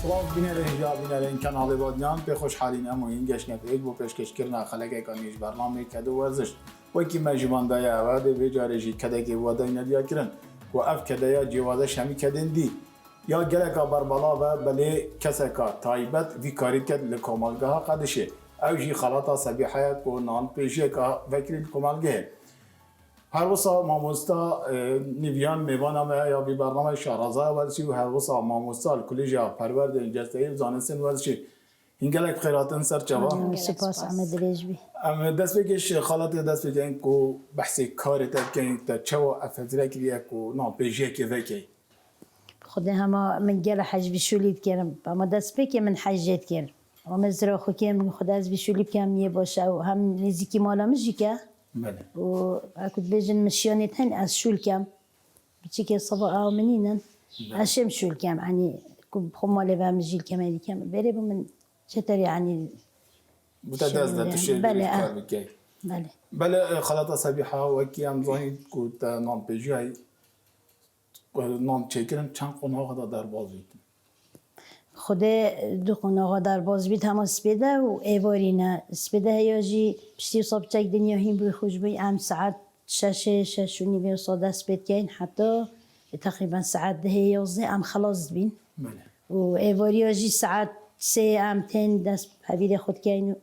سلام بینه رهجا بینه این کانال بادیان به خوشحالین اما این گشنه یک با پێشکێشکرن خلق کانیش برنامه کدو ورزش وکی مجموعه دایا و به جارجی کده که وادای ندیا کرن و اف کده جواده شمی کدن دی یا گلکا بربالا و بله کسکا تایبت وی کاری کد لکمالگاه قدشه او جی خلاطا صبیحه کو نان پیشه که وکیل کمالگه هر وسا ماموستا نیویان میوانم یا بی برنامه شارازه ورزشی و هر وسا ماموستا کلیجا پرورد انجسته زانستن ورزشی هنگلک خیراتن سر جواب سپاس احمد رجبی دست بکش خالد دست بکن کو بحثی کاری تکن تا چوا افزله کلیه کو نام پیجه که وکی خود همه من گل حج بشولید کردم اما دست بکن من حجت کردم و مزرعه خو کم خود از بشولید کم یه باشه و هم نزدیکی مالا مجی که بله و اكد بيجن مشياني تهن از شول كام بتشيكي صبا او منينا اشم شول كام يعني بخمالي بقى مجيل كمان كام بريبو من شتر يعني متدازده تشيل بله بكي بله بله خلاطه صبيحه وكي ام زاهي كوت نام بيجي نام چکرن چند قناغ در باز بیت خود دو قناغ در باز بیت هم سپیده و ایوارینه سپیده یا جی پشتی صبح چک دنیا هیم بوی خوش بوی ام ساعت شش و نیوی صاده سپید کن حتی تقریبا ساعت 10-11 ام خلاص بین و ایواری یا جی ساعت 3 ام تن دست هبیر خود کن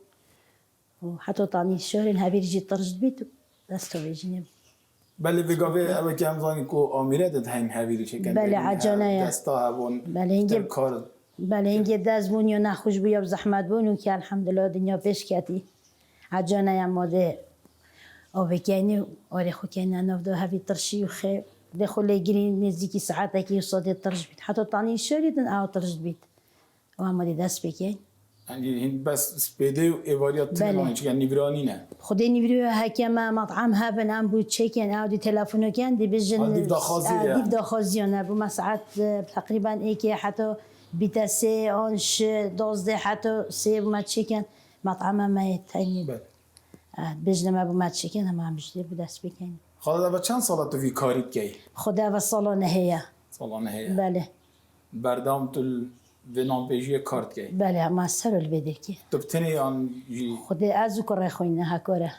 و حتی تانی شهر هبیر جی ترجد بیت و دست بیجنیم بله بگاوه اوه که همزانی که آمیره داد هنگ هویری چکن بله عجانه یا دستا هبون بله اینگه کار بله اینگه دست بون یا نخوش بو یا بزحمت بون و که الحمدلله دنیا پیش کتی عجانه یا ماده آوه کنی آره خو کنی نفده هفی ترشی و خیب دخل گیری نزدیکی ساعته که صادی ترش بید حتی تانی شریدن او ترش بید و همه دست بکن یعنی بس سپیده و ایواریات تنهایی چکن نیورانی نه خودی نیوری حکم مطعم هبن ام بود چکن او دی تلفنو کن دی بجن دیب داخازیه دیب داخازیانه بو مساعت تقریبا ایکی حتی بیت 3 آنش 12 حتی 3 بومد چکن مطعم ما تایی بجنم ابو مد چکن هم بجده بود دست بکن خالد چند سالت تو فی کاریت کی؟ خدا و سالانه هیا سالانه هیا بله بردام تو و نام پیجی کارت کی؟ بله ما سر البدر کی تو بتنی آن جی خدا ازو کره خوینه هکاره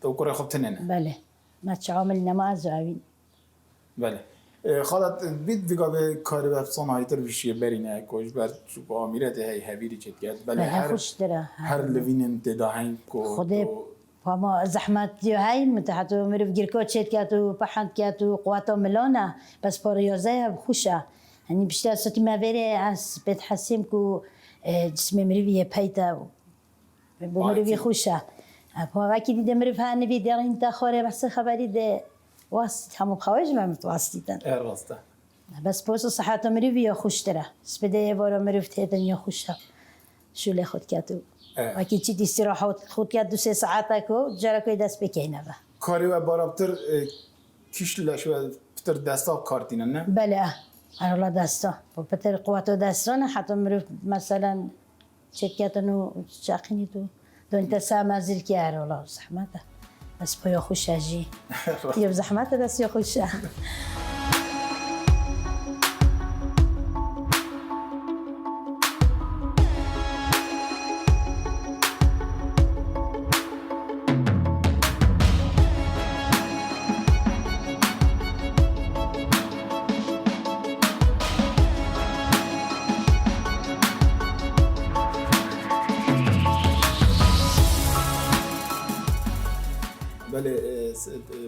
تو کره خوب تنه نه؟ بله ما تعامل نماز عوین بله خالد بید دیگه به کاری به صنایع تر بشی برینه کوچ بر چوب آمیره ده هی هویری چت کرد بله هر لوین تداهین کو خدا فما زحمت دیو هی متحت مرف گیرکو چت کرد و پهند کرد و قوت ملانه بس پاریازه خوشه یعنی بیشتر سوتی مبره از بد حسیم کو جسم مروی پیدا و مروی خوشه اما وقتی دیدم مرف هنوی در این تخاره بس خبری ده واسط همو بخواهش من متوسطیدن راسته بس بوس صحت مروی یا خوش تره سپده بارا مروف تهدن یا خوشه شوله خود کتو وقتی چی استراحت خود کرد 2-3 ساعته کو جرا کوی دست بکنه با کاری و بارابتر کیش لشو پتر دستا کارتینه نه بله ارولا دستا و پتر قوت دستانه حتی مروف مثلا چکتنو چاقینی تو دون تسام ازیر کی ارولا زحمته بس پایا خوشه جی یا زحمت دست یا خوشه بله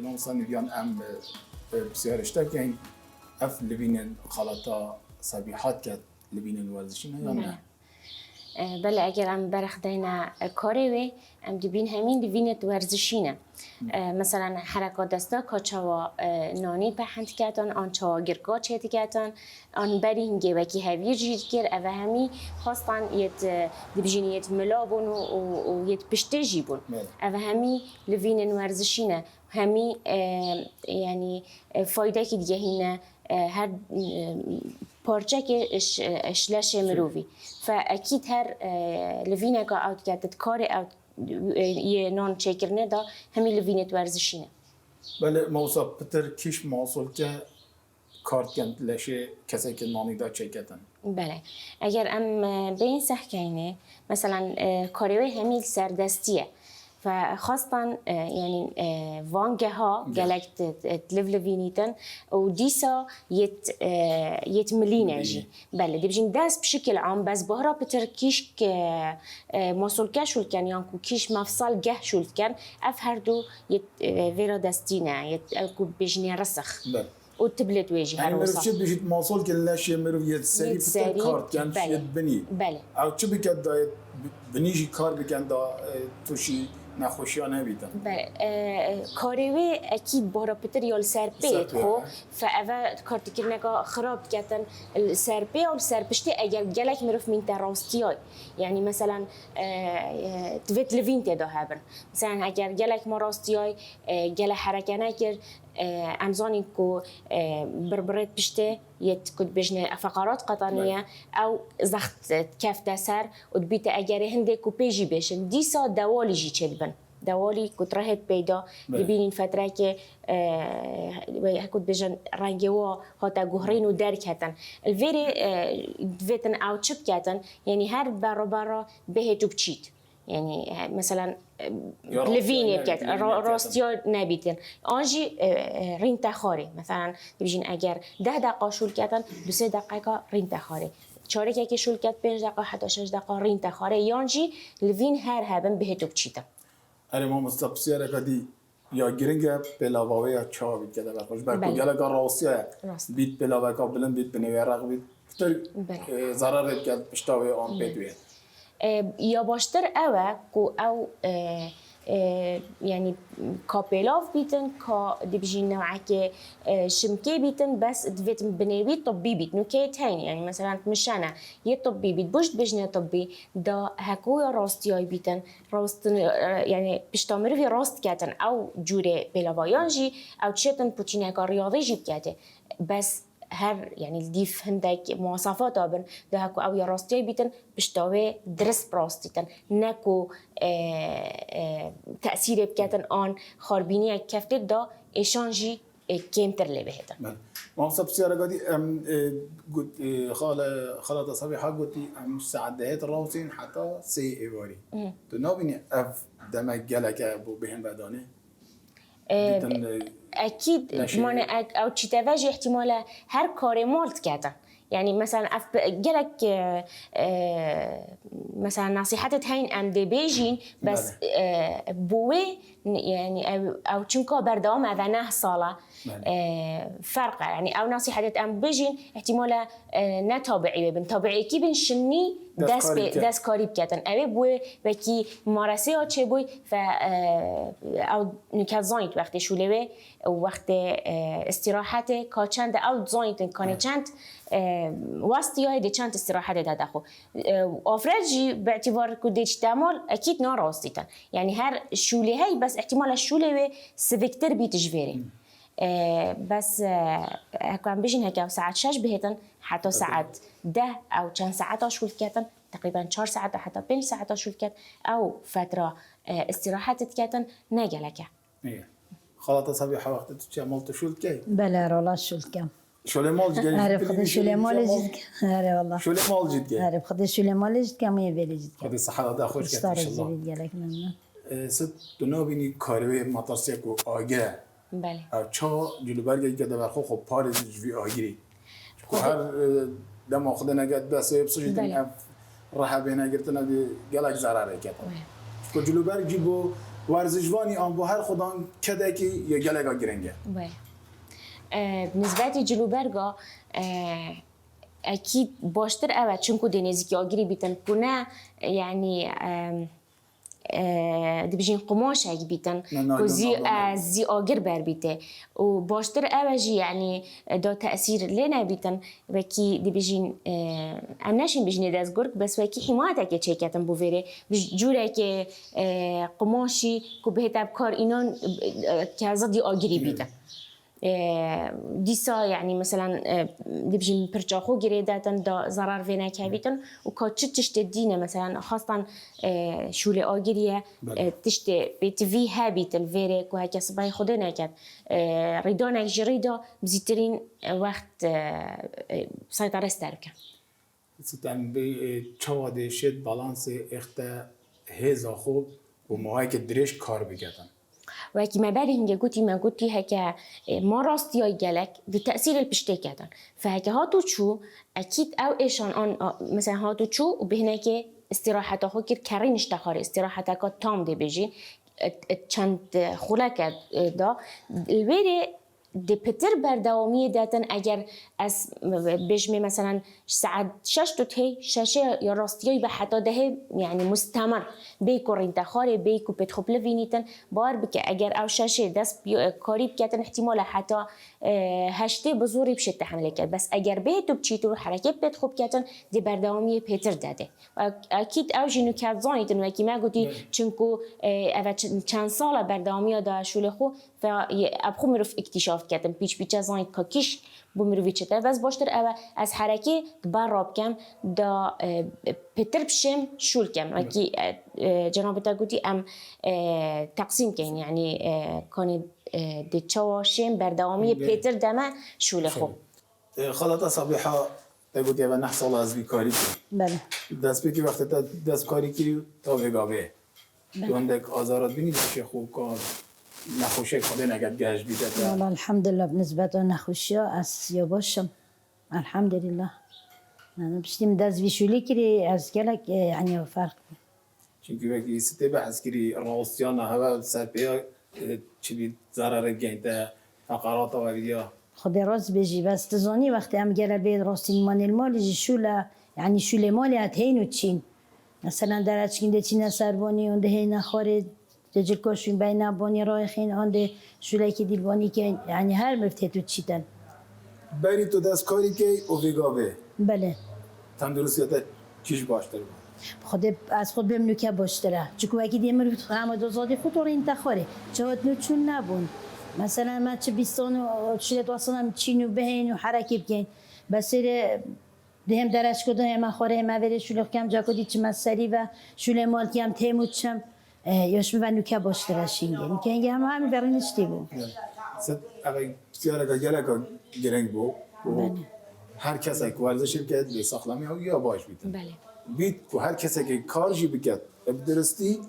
ما مثلا نیویان ام بسیار اشتاکین اف لبینن خلاطا صبیحات کرد لبینن ورزشی نه یا نه بله اگر ام برخداینا کاری وی ام دبین همین دوینت ورزشینه مثلا حرکات دستا کاچوا نانی پهند کردن آن چوا گرگا چهت کردن آن برینگه وکی هویر جید کر اوه همی خواستن یت دبجینیت ملابون و یت پشته جیبون اوه همی لوینن ورزشینه همی یعنی فایده که دیگه هینه هر پارچه که اشلاش مروی فاكيد هر لوینه که اوت کردت کاری اوت یه نان چکرنه دا همین لوینت ورزشینه بله موضوع پتر کیش موضوع که کارت کند لشه کسی که نانی دا چکتن بله اگر ام به این سحکینه مثلا کاریوی همیل سردستیه و خاصة يعني وانجها جالك تلفلفينيتن وديسا يتمليناجي بله دي بجين داس بشكل عام بس بهرا بتر كيش موصول كاشول كان يانكو كيش مفصل جه شول كان افهردو فيرا داستينا يتأكو بجني رسخ بله وتبلت ويجي يعني مروف شد بيجي موصول كل لاشي مروف يتساري بتر كارت كان بله. يتبني بله او چه بكد دا بنيجي كار بكن دا توشي نخوشیان نبیدن. بله کاریوی اکید بارا پتر یا سرپیت خو فاول کارتی که نگاه خراب کردن سرپی و سرپشتی اگر جلک میرف من تراستیای یعنی مثلا تویت لوین تدا هبن مثلا اگر جلک مراستیای جل حرکت نکرد امزانی کو بربرت پشته یت کد بجنه فقرات قطنیه او زخت کف دسر و بیت اگر هنده کو پیجی بشن دیسا دوالی جی چلبن دوالی کترهت پیدا ببینین فتره که کد بجن رنگی و هاتا گهرین و درک هتن الویری دویتن او چپ کتن یعنی هر برابر بهتو بچید يعني مثلا لفيني بكات راستيا نبيتن انجي رين تخاري مثلا بيجين اگر 10 دقيقه شول كاتن 2 دقيقه رين تخاري چارك که شول كات 5 دقيقه حتى 6 دقيقه رين تخاري يانجي لفين هر هبن بهتو بچيتا اره ما مستقصيره کدی یا گرینگه بلاواوی یا چا بید کده برخوش برکو گله که راستیه بیت بلاوه که بلند بیت بنوی رق بیت فتر ضرر کد پشتاوی آن بدوید یا باشتر اوه کو او يعني كابيلاف بيتن كا دبجين نوعك شمكي بيتن بس دفيت بنيوي طبي بيت نوكيت هين يعني مثلا مشانا يطبي بيت بوش بجنة طبي دا هكويا راستياي بيتن راست يعني بيشتامر في راست كاتن او جوري بلاوايانجي او تشيتن بوتشينيكا رياضي جيب كاتي بس هر يعني الديف هندك مواصفات أبن ده هكو أو يراستي بيتن بشتوي درس براستيتن نكو تأثير بكاتن آن خاربيني كفتة دا إشانجي كيمتر اللي بهتن. ما سبسيارة قدي قلت خالد صبيحة قلتي سعدهات الراوسين حتى سي إيواري. تنابيني أف دمك جالك أبو بهم بدانه. أكيد مانع أو تشتواجه احتماله هر كاري مالت كاتن يعني مثلا جالك مثلا نصيحتت هين ام دي بيجين بس بوي يعني او چونكا بردوام اذنه صاله فرقه يعني او نصيحتت ام بيجين احتماله نتابعي بن تابعي كي بن شني داس كاري بكاتن اوي بوي وكي مارسه ها چه بوي ف او نكات زايت وقت شولوه وقت استراحته کا چند او زايت كان چند واسطياي دي چند استراحه ده خو افرجي باعتبار كديش تعمل اكيد ناراستيتن يعني هر شولي هي بس احتمال الشولي سفكتر بيتجفيري بس هكون بيجين هكا ساعات 6 بهتن حتى ساعات 10 او كان ساعات شول كاتن تقريبا 4 ساعات حتى 5 ساعات شول كات او فتره استراحه كاتن نجلك خالد صبيحه وقت تعمل شول كي بلا رولا شول كم شول مال جد عارف خد شول مال جد عارف والله شول مال جد عارف خد شول مال جد كم يبي جد خد الصحه ده خوش كات ان شاء الله ست دنابيني كاروي ماتاسيكو اگه بله او چا جلوبرگی که در خو پار جوی آگیری که هر دم خود نگات بس بسوجد این راه بین گرتن دی گلک ضرره کرد که جلوبرگی بو ورزشوانی آن بو هر خودان کده کی یا گلک آگیرنگه بله بالنسبه لجلوبرگا اكيد باشتر اوه چونكو دنيزيكي آگیری بیتن کنه يعني دبجين قماش هيك بيتن زي آجر بر بيته وباشتر أوجي يعني دا تأثير لنا بيتن وكي دبجين أمناشين بجني داز جورك بس وكي حمايتك يتشيكتن بوفيري بجورة كي قماشي كبهت أبكار إنان كهزدي آجري بيتن دیسا یعنی مثلا دبجیم پرچاخو گریداتن دا ضرر وی نکبیتن و که چه تشت دینه مثلا خاصتا شوله آگریه تشت بیت وی هابیت الویره که هک صبای خود نکرد ریدا نکجری دا بزیترین وقت سایتار استرکن. ستم به چواده شد بالانس اخته هزا خوب و ماهی که درش کار بکردن. وکی ما بری هنگه گوتی هکه ما راستیای گلک دو تأثیر الپشته کردن فهکه هاتو چو اکید او ایشان آن مثلا هاتو چو و بهنه که استراحت ها کر کری نشتخاره استراحت ها تام ده بجی چند خلق دا الویره ده پتر بردوامی داتن اگر از بجمه مثلا ساعت 6 تا ته 6 یا راستیای به حتی ده یعنی مستمر بیکو رنتخاره بیکو پتخوب لوینیتن بار بکه اگر او 6 دست کاری بکتن احتمال حتی 8 بزوری بشه تحمل کرد بس اگر به تو بچیتو حرکت پتخوب کتن ده بردوامی پتر داده اکید او جنو کرد زانیتن وکی ما گوتی چونکو او چند سال بردوامی دا شول خو و ابخو مروف اکتشاف کردم پیچ زاید که کیش بومروی چته بس باشتر اوه از حرکه بر راب کم دا پتر بشم شول کم وکی جناب تا گوتی ام تقسیم کن یعنی کنی دی چوا شم بردوامی پتر دمه شول خوب. خالد صبیحا تگوتی اوه 9 سال از بیکاری کنی. بله. دست بکی وقتی تا دست کاری کری تا وگاوه. تو اندک آزارات بینید که خوب کار نخوشی خود نگد گشت بیده. والله الحمدلله بالنسبة لنخوشي أسيا باشم الحمدلله. أنا بشتم داز بيشولي كري أزكالك يعني فرق. چونکه وقتی سته بحث کری راستیان هوا سرپیا چی بی ضرر گنده فقرات آوریا. خود راست بيجي بس تزاني وقت أم جرى بيد راستين مال المال يجي شولا يعني شولة مالي هتهين وتشين. مثلا درج كنده تشين سرباني ونده هين خارج. رجل کاشون بین بانی رایخین آنده شوله که دیلبانی که یعنی هر مفته تو چیدن. بری تو دست کاری که اویگاوه. بله. تندرستیت چیش باشتره؟ خود از خود بمنو که باشتره. چون اگه دیمر همه دوزادی خود رو انتخاره. چهات نوچون نبون. مثلا من چه بیستان و شله دوستانم چینو بهین و حرکت بگین. بسیار دهم درش کده هم خاره هم ولی شله کم جا کدی چه مسئله و شله مال کم تیمود چم. یاش می‌بینی که باشتره شینگه. که اینگه همه برنیشتی بود. ست اول بسیار گله که گرنگ بود. هر کسی که ورزش کرد به ساختمی یا باش بیت. بله. بیت که هر کسی که کارجی بکرد بدرستی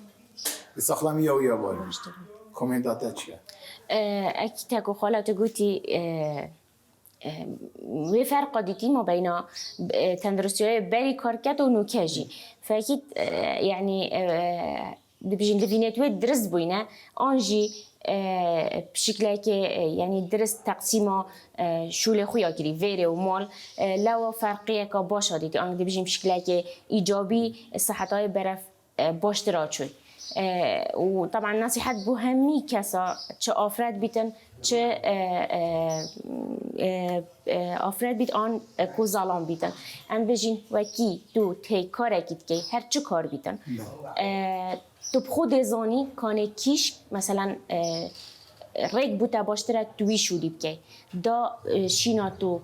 به ساختمی یا باش. کامنتات چیه؟ اکی تکو خالت گویی و فرق دیتی ما بین تندرستی‌های بری کار کرد و نوکجی. فاکید یعنی ببینید لبینت و درست بوینه آنجی بشکلی که یعنی درست تقسیم شوله خویا کری ویره و مال لوا فرقیه که باشه دیگه آن ببینیم بشکلی که ایجابی صحتای برف باشتر شد و طبعا نصیحت به همی کسا چه آفراد بیتن چه آفراد بیت آن کو زالان بیتن ام بجین وکی تو تی کار کیت که هر چه کار بیتن تو خود زانی کانه کیش مثلا ریگ بوده باشتره توی شودی بکی دا شینا تو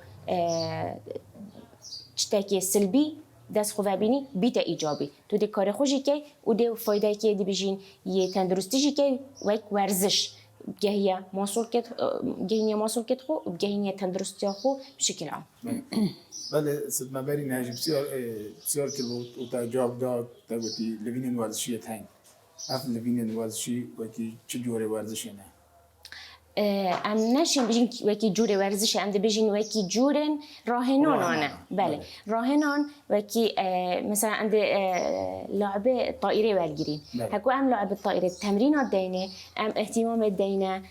چتاکی سلبی دست خواه بینی بیت ایجابی تو دی کار خوشی که و دی فایده که دی بجین یه تندرستی که وک ورزش گهیه ماسول کت خو و گهیه تندرستی خو بشکل عام. بله صد مبری نهجی بسیار که بود و تا جواب داد تا گویی لبین ورزشی تنگ. اف لبین ورزشی وکی چه جوره ورزشی نه؟ ام نشیم بجین وکی جوره ورزشی ام دی بجین وکی جورن راهنان آنه بله راهنان وکی مثلا عند لعبه طائره ورگیریم هکو ام لعبه طائره تمرینات دینه ام اهتمام دینه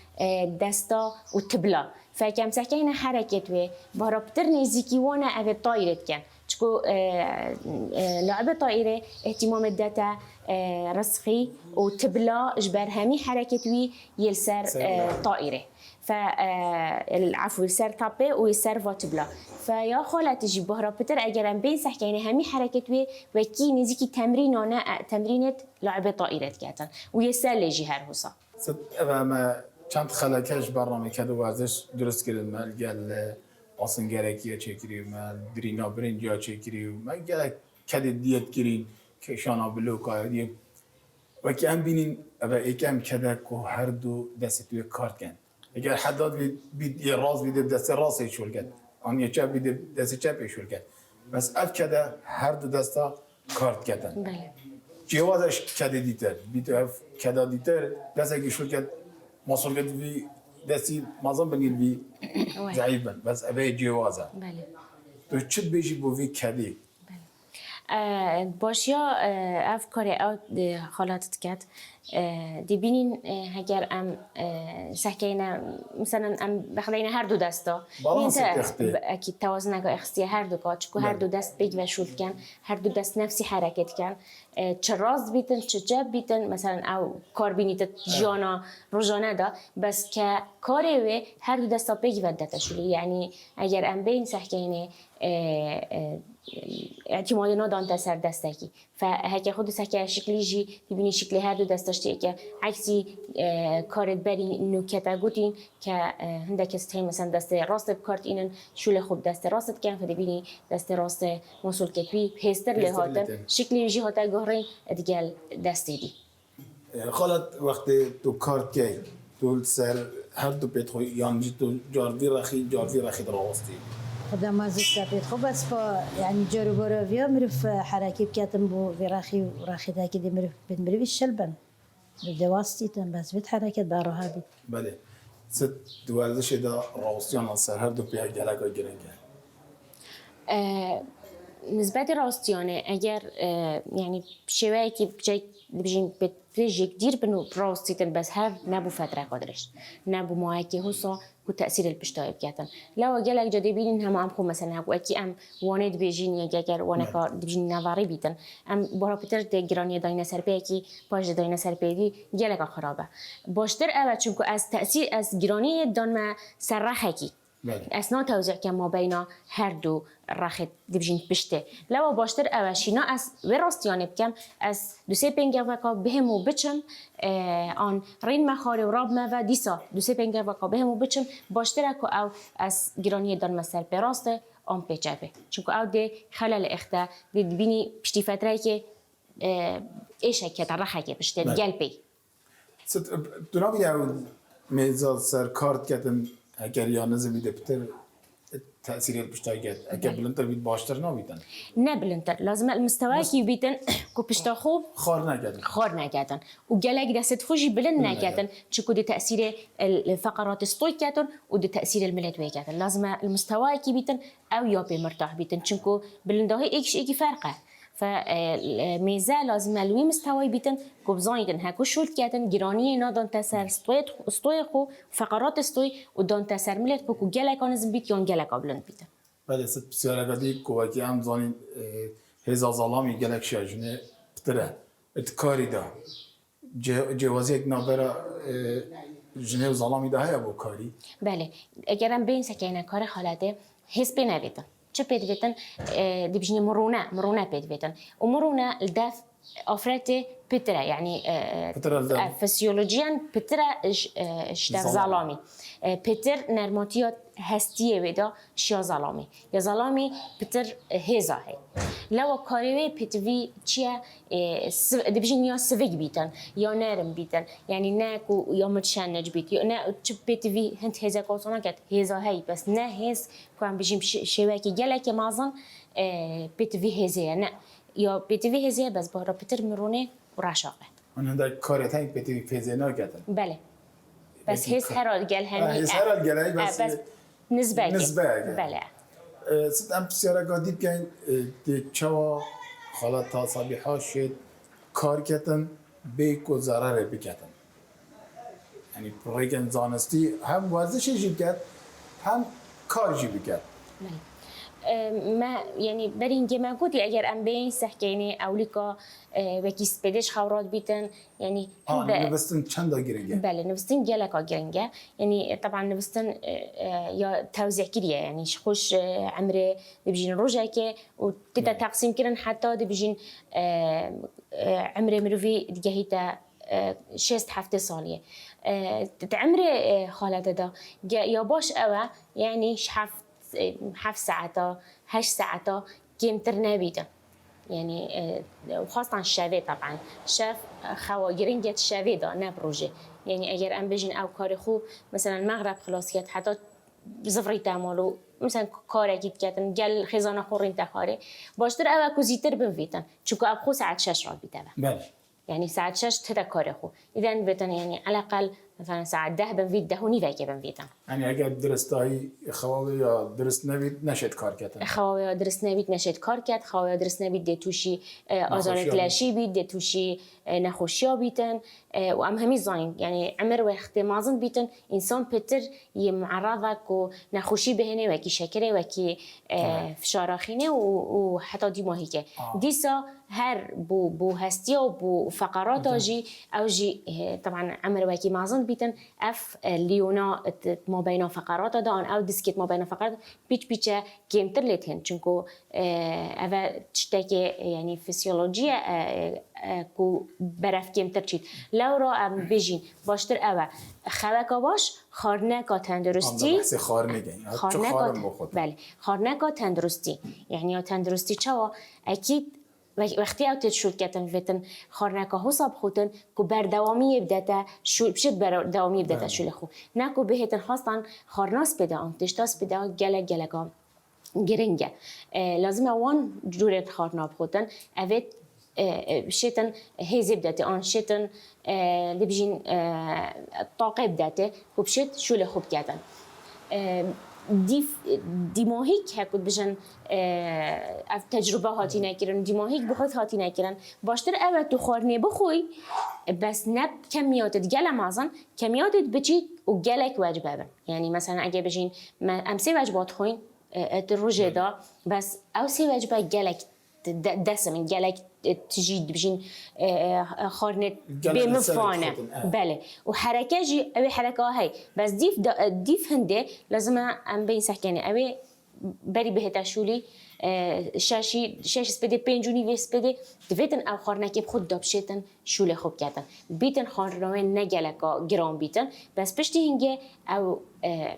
دستا و تبلا فکم سکین حرکت و بارابتر نزدیکی وانه اوه طائرت کن چکو لعبه طائره اهتمام داتا رسخي وتبلا اجبر همي حركتوي يلسر طائره فالعفو يلسر طابه ويلسر فاتبلا فيا خالة تجي بهرا بتر اجرم بين سحكيني همي حركتوي وكي نزيكي تمرينه لعبه طائره كاتن ويسر لجي هر هوسا صد ما چند خلکش برنامه کرد ورزش درست کردن مال گل آسنگرکی چکری مال درینا برنجا چکری مال گل کد دیت کردن که شانا بلوکایی و که هم بینین اول یکم کده که هر دو دست توی کارت کن اگر حداد بید یه راز بیده دست راست شول کرد آن یه چپ بیده دست چپ شول کرد بس اف کده هر دو دستا کارت کردن جوازش کده دیتر بیتو اف کده دیتر دست اگه شول کرد مسئول کرد بی دستی مازن بنیر بی ضعیف بند بس اوه جوازه تو چه بیشی بو وی کده باشیا اف کاری او خالاتت کرد دبینین اگر ام سحکینا مثلا ام بخلينا هر دو دستا اكيد توازنك اخستي هر دو كاتش كو هر دو دست بيج وشوت كان هر دو دست نفسي حركت كان چراز بيتن چجاب بيتن مثلا او كاربينيت جانا روزانه دا بس كاري و هر دو دستا بيج ودته شولي يعني اگر ام بين سحكينا اعتماد ندان تسر دستکی فهک خود سحکه شکلی جی ببینی شکلی هر دو دستاشتی که عکسی کارت بری نوکتا گوتین که هندک استیم مثلا دست راست بکارت اینن شول خوب دست راست کن فدبینی دست راست مسئول کتوی هستر لهاتن شکلی جی هاتا گهرین دیگل دستی دی خالد وقتی تو کارت کی تو سر هر دو پیت خوی یعنی تو جاروی رخی دراستی خدا ما زیست بید خوب است با یعنی جارو باراویا مرف حرکت کردم بو وراخی وراخی تاکی دی مرف بید مرویش شلبن دواستی تن بس بید حرکت باراها بید بله ست دوازش دا راستیان سر هر دو پیه گلگای گرنگه نسبت راستیانه اگر یعنی شوایی که بجین بتريجي كدير بنو براوستيتن بس هر نبو فترة قدرش نبو معاكي هوسا كو تأثير البشتاي بكاتن لو جالك جدي بينين هم عم خو مثلا هكو أكي أم واند بيجين يجاكر وانا كار بيجين نظاري بيتن أم برا بتر تجراني داينا سربيكي باج داينا سربيدي جالك خرابة باشتر أبد شنكو از تأثير از جراني دان ما سرحكي اسنا توزیع که ما بین هر دو رخت دبجین بشته لو باشتر اوشینا از وراستیانه بکم از دو سه پنگه وکا بهمو بچم آن رین مخاری و راب ما و دیسا دو سه پنگه وکا بهمو بچم باشتر اکو او از گرانی دان مسر براسته آن پیچه چونکو او ده خلال اخته دبینی پشتی فتره که ایشه که رخه که بشته گل پی دو نبی او میزاد سر کارت کتن اگر یا نزدیک بتر تأثیر البشتاي جد اگر بلندر بيت باشتر نبيتن نه بلندر لازم المستوى كي بيتن كو بشتا خوب خار نجاتن وجلك دست خوشي بلند نجاتن شكو دي تأثير الفقرات الصوي كاتن ودي تأثير الملت ويجاتن لازم المستوى كي بيتن او يابي مرتاح بيتن شكو بلنده ايش فرقه فميزة لازم الوي مستوى بيتن كوبزايدن هاكو شولت كاتن جراني نادان تسر استوي خو فقرات استوي ودان تسر ملت بكو جلك انزم بيت يون جلك قبلن بيتن بله ست بسیار قدی کوکی هم زنی هزار ظلامی جلک شجنه بتره اتکاری دا جوازی یک نبره جنه ظلامی ده هیا بو کاری بله اگرم بین سکینه کار خالده حس بنویدن چه پید بیتن دبجنی مرونه پید بیتن و مرونه الدف افرته بتره يعني فسيولوجيا بتره اشتر ظلامي بتر نرماتيات هستيه ودا شيا ظلامي يا ظلامي بتر هزا هي لو كاريوي بتوي تشيا دبجين يا سفيك بيتن يا نرم بيتن يعني ناكو يا متشنج بيت يا نا بتوي هنت هزا قوسنا كت هزا هي بس نا هز كان بيجيم شواكي جلك مازن بتوي هزا نا یا بتوی هزیه بس بارا پتر مرونه و رشاقه. آن هنده کارت هایی بتوی فیزه نکردن. بله. بس هز هرال گل هنی. هز هرال گل هایی بس نسبه. بله. ست ام بسیاره گادید که این چوا خالد تا صبیحا شد کار کردن بیک و ضرر بکردن. یعنی پروژه زانستی هم ورزش جیب کرد هم کار جیب کرد. ما يعني برينجي ما قلت اگر ام بين سحكيني اوليكا وكيس بدش خورات بيتن يعني نفستن چند گرنگه بله نفستن جلكا گرنگه يعني طبعا نفستن يا توزيع كريه يعني خوش عمره بيجين روجاكي وتتا تقسيم كرن حتى بيجين عمره مروفي دجهيتا شست هفته سالیه عمر خالد دا یا باش اوه یعنی 7 ساعتا 8 ساعتا کمتر نبیدن يعني وخاصة الشافي طبعا شاف خواجرين جت شافي ده نبروجه يعني أجر أم بيجين أو كاري خو مثلا المغرب خلاص كات حتى زفري تعملوا مثلا كاري كيت كاتن جل خزانة خورين تخاري باشتر أو كوزيتر بنفيتن شو كأب خو ساعة 6 راه بيتابع يعني ساعة 6 تدا كاري خو إذا بيتن يعني على الأقل مثلا ساعة 10 بنفيت 10 ونيفا بنفيتن يعني اگر درستایی خواوی یا درست نبید نشد کار کردن خواوی یا درست نبید نشد کار کرد خواوی یا درست نبید دتوشی آزار کلاشی بید دتوشی نخوشیا بیتن و ام همی زاین یعنی عمر وقت مازن بیتن انسان پتر یه معرضه کو نخوشی بهنه و کی شکره و کی فشارخینه و حتی دیماهی که دیسا هر بو هستیا و بو فقرات آجی او جی طبعا عمر وکی مازن بیتن اف لیونا ما بین فقرات دان او دیسکت ما بین فقرات بیچه کمتر لیتن چونکو اوه تشتاکی یعنی فسیولوژی کو برف کمتر چید لو را ام بجین باشتر اوه خوکا باش خارنکا تندرستی بله خارنکا تندرستی یعنی تندرستی چوا اکید وقتی اوتت شد کتن فتن خارنکا حساب خودن کو بردوامی بدته شو بشد بردوامی بدته شو لخو نکو بهتن خواستن خارناس بده آن تشتاس بده گلگا گرنگه لازم اوان جورت خارنا بخودن اوت شتن هزي بدته آن شتن لبجين طاقة بدته وبشت شو لخوب كاتن دیماهیک هکود بجن اف تجربه هاتی نکردن دیماهیک بخود هاتی نکردن باشتر اول تو خورنه بخوی بس نب کمیاتت گل مازن کمیاتت بچی و گلک وجبه بن یعنی مثلا اگه بجین ام 3 وجبات خوین روزه دا بس او 3 وجبه گلک دسم گلک تجید بجین خارنت بمفانه بله و حرکه جی اوی حرکه های بس دیف هنده لازم ام بین سحکنه اوی بری بهتا شولی شش سپده 5 نیویس بده دویتن او خارنکی خود دابشتن شوله خوب کردن بیتن خارنامه نگلکا گرام بیتن بس پشتی هنگه او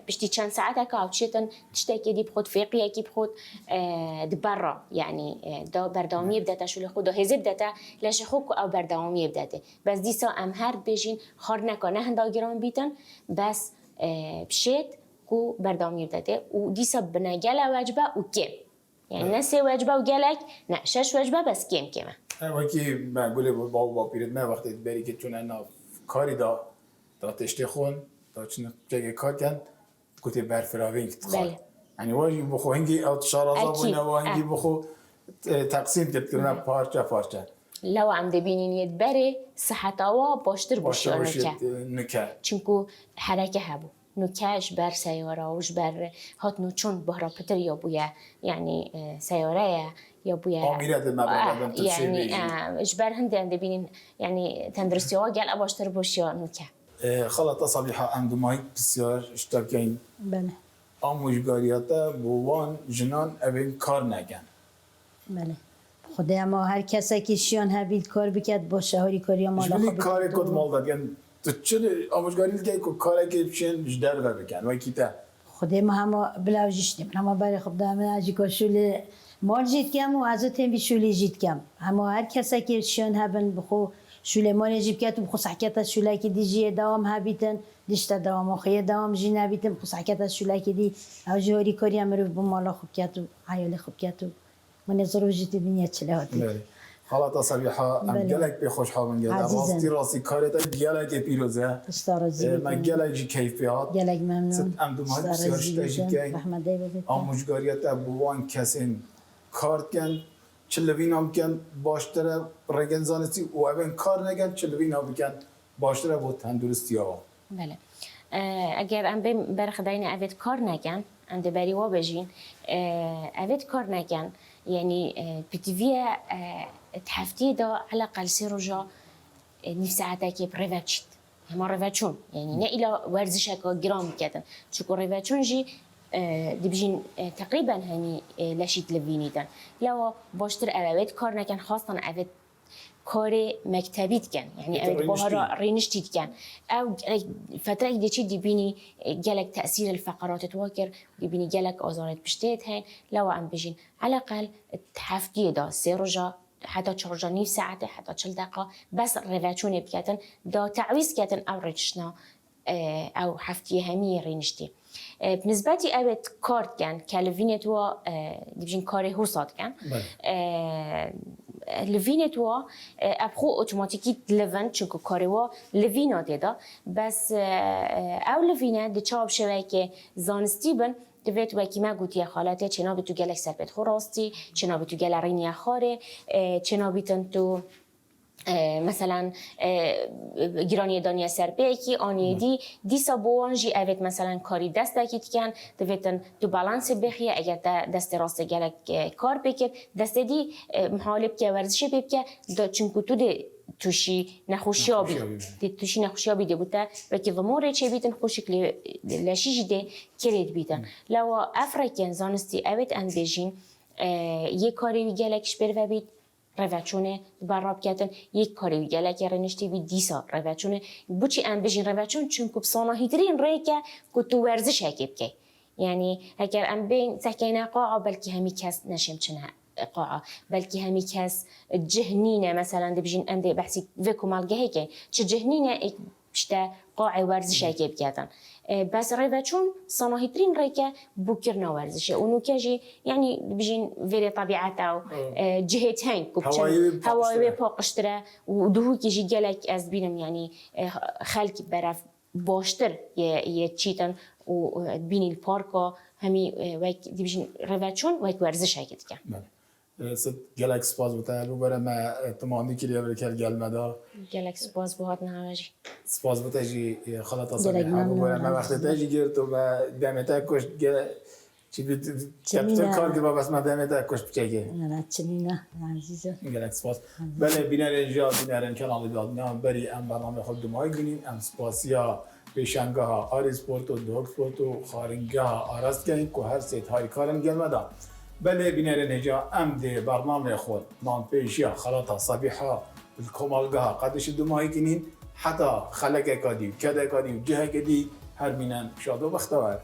پشتی چند ساعت که او چتن تشتکی دی بخود فقیه کی بخود دبرا یعنی دا بردامی بدته شوله خود دا هزه بدته لش خوب او بردامی بدته بس دیسا ام هر بجین خارنکا نه هندا گرام بیتن بس بشت کو بردامی بدته و دیسا بنگل وجبه و کم يعني نه 3 وجبه و گلک نه 6 وجبه بس کمه وکی معقوله با پیرت نه وقتی بری که چون انا کاری دا تشتی خون دا چون جگه کار کن کتی برفراوین کت خال یعنی واجی بخو هنگی او شارازا بوینه و هنگی بخو تقسیم کت کنه پارچه لو عم دبینین ید بره صحتاوا باشتر باشی نکه چونکو حرکه هبو نوکش بر سیاره وش بر هات نو چون بهرا پتر یا بویا یعنی سیاره یا بویا آمیرت مبلغ یعنی اجبر هنده بینین یعنی تندرستی ها گل اباشتر باشیا نوکه خالد صبیحه اندمای بسیار اشتاکین بله آموزگاریاتا بوان جنان اوین کار نگن بله خدا اما هر کسی که شیان هبید کار بکرد با شهاری کاری مالا خوب کاری کد مال دادن تو چه آموزگاری دیگه که کاری که بچین جدر بکن و کیتا خدا ما هم بلاوجش نیم اما برای خب دامن اجی کشول مال جیت کم و از تیم بیشولی جیت کم اما هر کسی که شیان هبن بخو شول مال جیب کرد و بخو سحکت شولی که دیجی دوام هبیتن دیشت دوام آخری دوام جی نبیتن بخو سحکت شولی که دی آجوری کاری هم رو با مالا خوب کرد و عیال خوب کرد و من زرو جیت دنیا چله هاتی خالد صبیحه ام گلک به خوشحال من گردم راستی کارت گلک پیروزه من گلک جی کیفیات گلک ممنون ام دو ماه بسیار شتاجی که آموزگاریت بوان کسین کارت کن چلوین هم کن باشتره رگن زانستی و اون کار نگن چلوین هم بکن باشتره با تندرستی ها بله اگر ام برخداین اوید کار نگن ام دبری وا بجین اوید کار نگن يعني بتفيا تحفتي دا على الأقل 3 رجا نفس ساعتك بريفاتشت هما ريفاتشون يعني نا إلى ورزشك جرام كذا شكو ريفاتشون جي دبجين تقريبا هني لاشيت لفينيتان لو باشتر أوقات كارنا كان خاصة أوقات کار مکتبی دکن یعنی اوید بهارا رینشتی دکن او فتره دی چی دیبینی گلک تأثیر الفقرات تواکر دیبینی گلک آزارت بشتید هین لو ام بجین على الأقل هفتیه دا 3 روزا حتی 4 ساعته حتی 40 دقیقه بس روچونه بکتن دا تعویض کتن او رجشنا او هفتیه همی رینشتی بالنسبة أبد كارت كان كالفينيتوا دبجين كاري هو صاد كان لفينيتوا أبخو أوتوماتيكي لفن شنكو كاريوا لفينا تدا بس أو لفينا دشاب شوية زانستيبن دوید وکی ما گویی خالته چنا به تو گلک سربت خوراستی چنا به تو گل رینی خاره چنا بیتن تو مثلا گرانی دنیا سرپی کی آنیدی دیسا بوانجی اوید مثلا کاری دست دکیت کن دویدن تو بالانس بخیه اگر دست راست گلک کار بکر دست دی محالب که ورزش بکر چونکو تو دی توشی نخوشیابی توشی نخوشیابی دی بوده و که وموره چه بیتن خوشک لشیج دی کرید بیتن لو افریقیان زانستی اوید اندیجین یک کاری گلکش بر بید روچونه براب کردن یک کاری گلک رنشتی بی دیسا روچونه بچی ام بجین روچون چون کب صناعیترین ریکه که تو ورزش هکیب که یعنی اگر ام بین سکینه قاعه بلکی همی کس نشیم چنه قاعه بلکی همی کس جهنینه مثلا دبجین ام دی بحثی وکو مالگه که چه جهنینه بشته قاعه ورزش هکیب کردن بس روچون صناعیترین ریکه بکرنا ورزشه اونو کجی یعنی بجین وری طبیعت او جهت هنگ کبچن هوایی پاکشتره و دهو کجی گلک از بینم یعنی خلق برف باشتر یه چیتن و بینی الپارکا همی وک بجین روچون وک ورزش هکت که ست گلک سپاس بوده رو برای ما تمامی کلیه برای کل گل مدا گلک سپاس بوهات نهاجی سپاس بوده جی خالد اصلی هم برای ما وقتی تاجی گرد و با دمتا کش گل چی بید کپتر کار که با بس ما دمتا کش بچگه نه چنینه عزیزم گلک سپاس بله بینر جا بینر کانال دادنام بری ام برنامه خود دمای گنیم ام سپاسیا پیشنگاه ها آر سپورت و دوگ سپورت و خارنگاه ها آراست کنیم که هر سیت های کارن گل مدا بله بینر نجا ام دی برنامه خود مان پیشیا خلاطا صبیحا الکمالگاه قدش دمای گنیم حتی خلق کادی کده کادی جه کدی هر بینن شاد و بختور